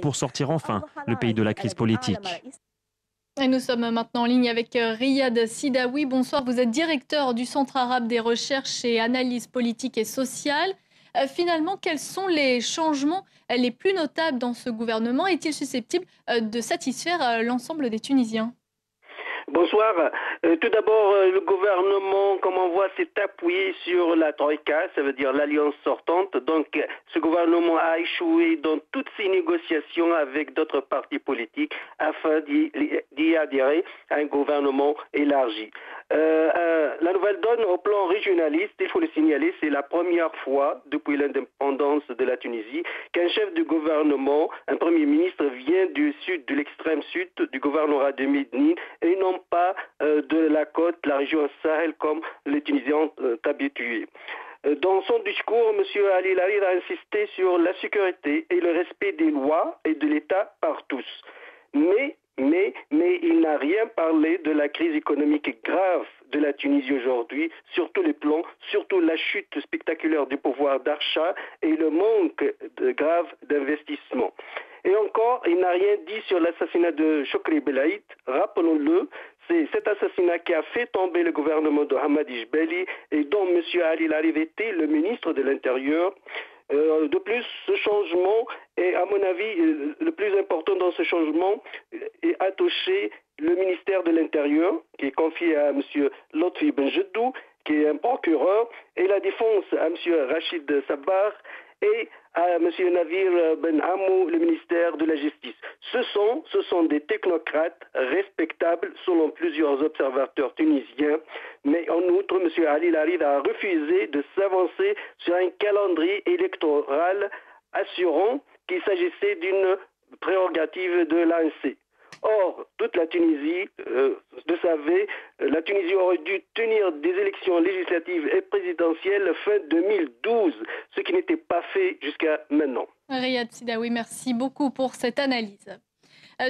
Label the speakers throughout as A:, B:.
A: pour sortir enfin le pays de la crise politique.
B: Et nous sommes maintenant en ligne avec Riyad Sidaoui. Bonsoir, vous êtes directeur du Centre arabe des recherches et analyses politiques et sociales. Finalement, quels sont les changements les plus notables dans ce gouvernement? Est-il susceptible de satisfaire l'ensemble des Tunisiens?
C: Bonsoir. Tout d'abord, le gouvernement, comme on voit, s'est appuyé sur la Troïka, ça veut dire l'alliance sortante. Donc, ce gouvernement a échoué dans toutes ses négociations avec d'autres partis politiques afin d'y adhérer à un gouvernement élargi. La nouvelle donne au plan régionaliste, il faut le signaler, c'est la première fois depuis l'indépendance de la Tunisie qu'un chef de gouvernement, un premier ministre, vient du sud, de l'extrême sud du gouvernorat de Médine et non pas de la côte, la région Sahel, comme les Tunisiens sont habitués. Dans son discours, M. Ali Larid a insisté sur la sécurité et le respect des lois et de l'État par tous. Mais il n'a rien parlé de la crise économique grave de la Tunisie aujourd'hui, sur tous les plans, surtout la chute spectaculaire du pouvoir d'achat et le manque grave d'investissement. Et encore, il n'a rien dit sur l'assassinat de Chokri Belaïd. Rappelons-le, c'est cet assassinat qui a fait tomber le gouvernement de Hamadi Jbeli et dont M. Ali Larid était le ministre de l'Intérieur. De plus, ce changement est, à mon avis, le plus important dans ce changement a touché le ministère de l'Intérieur, qui est confié à M. Lotfi Benjedou, qui est un procureur, et la défense à M. Rachid Sabbar et à M. Navir Ben Hamou, le ministère de la Justice. Ce sont des technocrates respectables selon plusieurs observateurs tunisiens, mais en outre, M. Ali Larid a refusé de s'avancer sur un calendrier électoral assurant qu'il s'agissait d'une prérogative de l'ANC. Or, toute la Tunisie, vous savez, la Tunisie aurait dû tenir des élections législatives et présidentielles fin 2012, ce qui n'était pas fait jusqu'à maintenant.
B: Riyad Sidaoui, merci beaucoup pour cette analyse.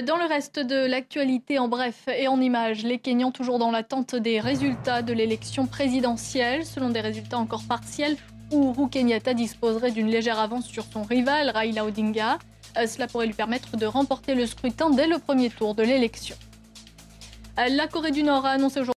B: Dans le reste de l'actualité, en bref et en images, les Kenyans toujours dans l'attente des résultats de l'élection présidentielle. Selon des résultats encore partiels, Uhuru Kenyatta disposerait d'une légère avance sur son rival, Raila Odinga. Cela pourrait lui permettre de remporter le scrutin dès le premier tour de l'élection. La Corée du Nord a annoncé aujourd'hui